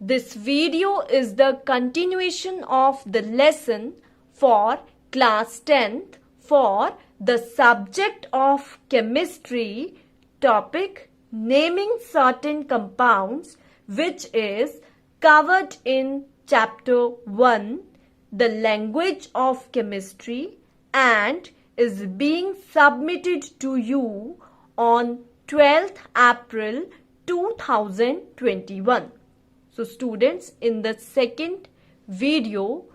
This video is the continuation of the lesson for class 10th for the subject of chemistry, topic naming certain compounds, which is covered in chapter 1, the language of chemistry, and is being submitted to you on 12th April 2021. So students, in the second video,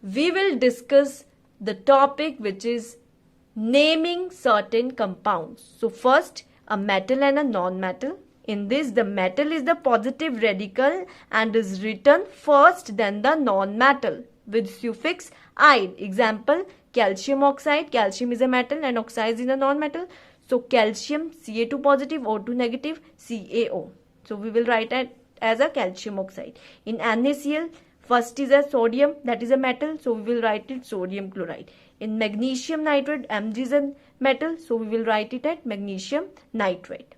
we will discuss the topic which is naming certain compounds. So first, a metal and a non-metal. In this, the metal is the positive radical and is written first, then the non-metal with suffix "ide". Example, calcium oxide. Calcium is a metal and oxide is a non-metal. So calcium, Ca2 positive, O2 negative, CaO. So we will write it as a calcium oxide. In NaCl, first is a sodium, that is a metal, so we will write it sodium chloride. In magnesium nitrate, Mg is a metal, so we will write it at magnesium nitrate.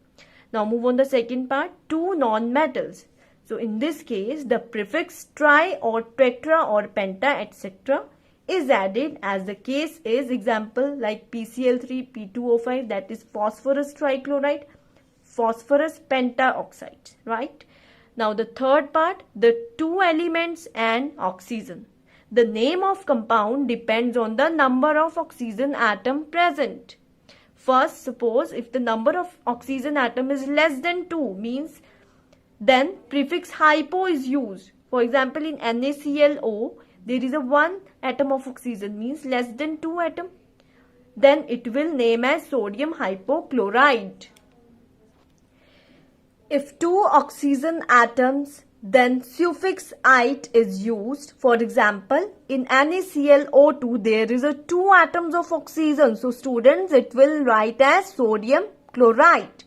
Now move on the second part, two non-metals. So in this case, the prefix tri or tetra or penta etc. is added as the case is. Example like PCl3, P2O5, that is phosphorus trichloride, phosphorus pentaoxide, right? Now the third part, the two elements and oxygen. The name of compound depends on the number of oxygen atom present. First, suppose if the number of oxygen atom is less than 2, means then prefix hypo is used. For example, in NaClO, there is a 1 atom of oxygen, means less than 2 atom. Then it will name as sodium hypochlorite. If two oxygen atoms, then suffix "ite" is used. For example, in NaClO2, there is a 2 atoms of oxygen. So students, it will write as sodium chloride.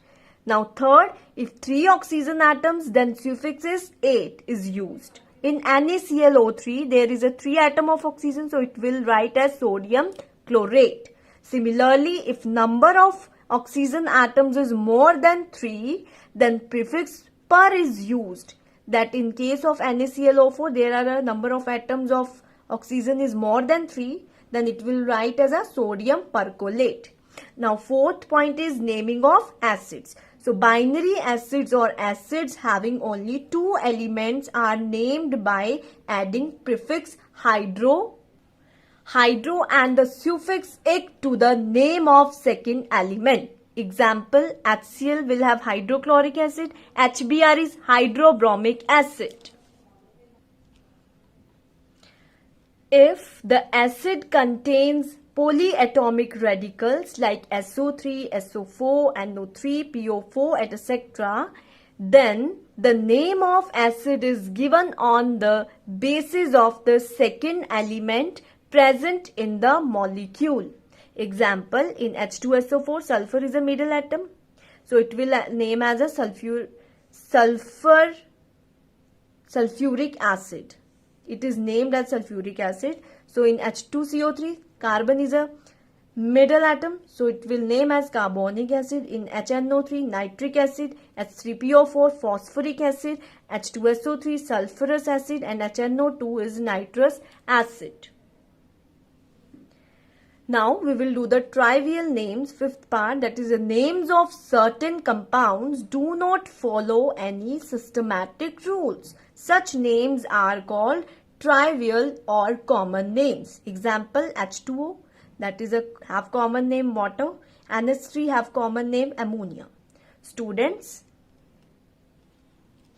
Now third, if 3 oxygen atoms, then suffix is "ate" is used. In NaClO3, there is a 3 atom of oxygen, so it will write as sodium chlorate. Similarly, if number of oxygen atoms is more than 3, then prefix "per" is used. That in case of NaClO4, there are a number of atoms of oxygen is more than 3, then it will write as a sodium perchlorate. Now fourth point is naming of acids. So binary acids or acids having only 2 elements are named by adding prefix hydro and the suffix "ic" to the name of second element. Example, HCl will have hydrochloric acid, HBr is hydrobromic acid. If the acid contains polyatomic radicals like SO3, SO4, NO3, PO4, etc., then the name of acid is given on the basis of the second element present in the molecule. Example, in H2SO4, sulfur is a middle atom, so it will name as a sulfuric acid. It is named as sulfuric acid. So in H2CO3, carbon is a middle atom, so it will name as carbonic acid. In HNO3, nitric acid, H3PO4, phosphoric acid, H2SO3, sulfurous acid, and HNO2 is nitrous acid. Now we will do the trivial names, fifth part, that is the names of certain compounds do not follow any systematic rules. Such names are called trivial or common names. Example, H2O, that is have common name water, NH3 have common name ammonia. Students,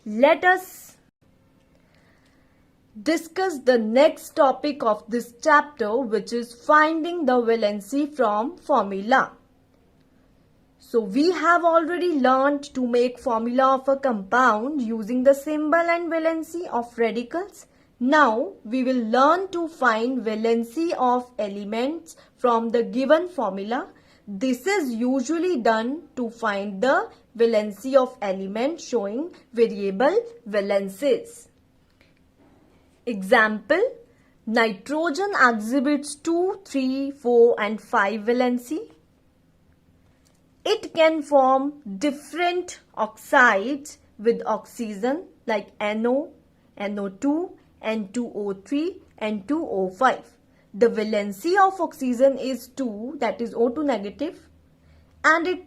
let us discuss the next topic of this chapter, which is finding the valency from formula. So we have already learned to make formula of a compound using the symbol and valency of radicals. Now we will learn to find valency of elements from the given formula. This is usually done to find the valency of elements showing variable valences. Example, nitrogen exhibits 2, 3, 4 and 5 valency. It can form different oxides with oxygen like NO, NO2, N2O3, N2O5. The valency of oxygen is 2, that is O2 negative, and it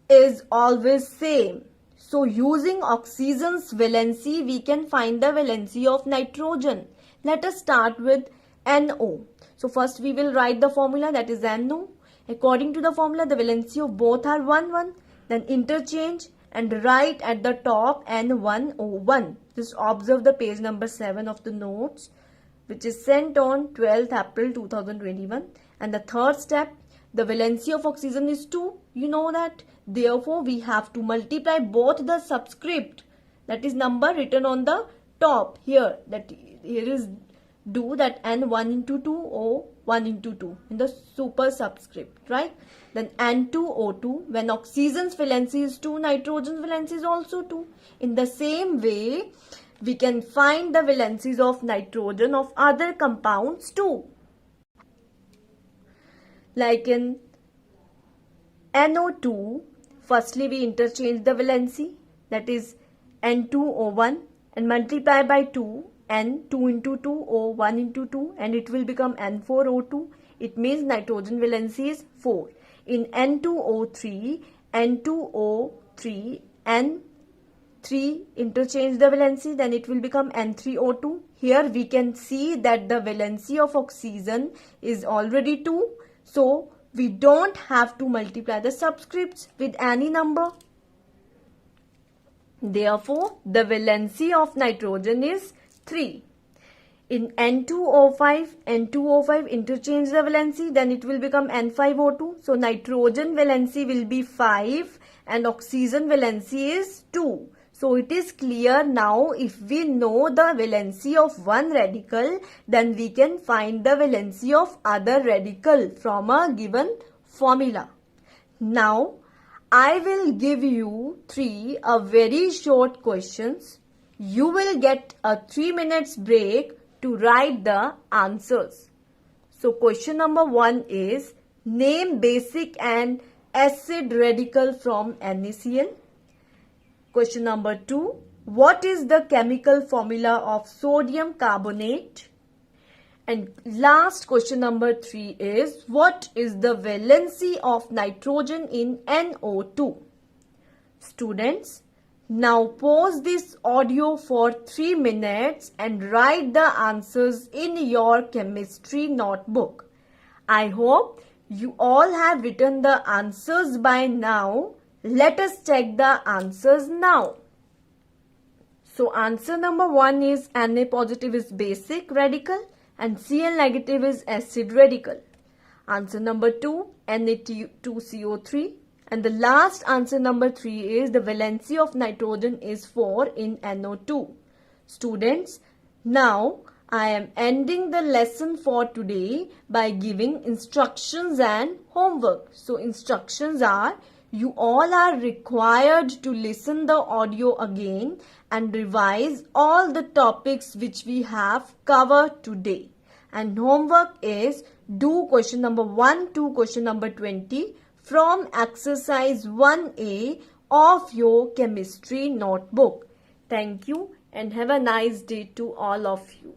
is always same. So using oxygen's valency, we can find the valency of nitrogen. Let us start with NO. So first we will write the formula, that is NO. According to the formula, the valency of both are 1, 1. Then interchange and write at the top N1O1. Just observe the page number 7 of the notes, which is sent on 12th April 2021. And the third step, the valency of oxygen is 2. You know that. Therefore, we have to multiply both the subscript, that is number written on the top here. That here is do that N1 into 2 or 1 into 2 in the super subscript, right? Then N2O2, when oxygen's valency is 2, nitrogen's valency is also 2. In the same way, we can find the valencies of nitrogen of other compounds too. Like in NO2, firstly we interchange the valency, that is N2O1, and multiply by 2, N2 into 2 or 1 into 2, and it will become N4O2. It means nitrogen valency is 4. In N2O3, N2O3, N3 interchange the valency, then it will become N3O2. Here we can see that the valency of oxygen is already 2. So we don't have to multiply the subscripts with any number. Therefore, the valency of nitrogen is 3. In N2O5 interchange the valency, then it will become N5O2. So nitrogen valency will be 5 and oxygen valency is 2. So it is clear now, if we know the valency of one radical, then we can find the valency of other radical from a given formula. Now, I will give you 3 very short questions. You will get a 3 minutes break to write the answers. So question number 1 is, name basic and acid radical from NaCl. Question number 2, what is the chemical formula of sodium carbonate? And last question number 3 is, what is the valency of nitrogen in NO2? Students, now pause this audio for 3 minutes and write the answers in your chemistry notebook. I hope you all have written the answers by now. Let us check the answers now. So answer number 1 is Na positive is basic radical and Cl negative is acid radical. Answer number 2, Na2CO3. And the last answer number 3 is the valency of nitrogen is 4 in NO2. Students, now I am ending the lesson for today by giving instructions and homework. So instructions are, you all are required to listen the audio again and revise all the topics which we have covered today. And homework is, do question number 1 to question number 20 from exercise 1A of your chemistry notebook. Thank you and have a nice day to all of you.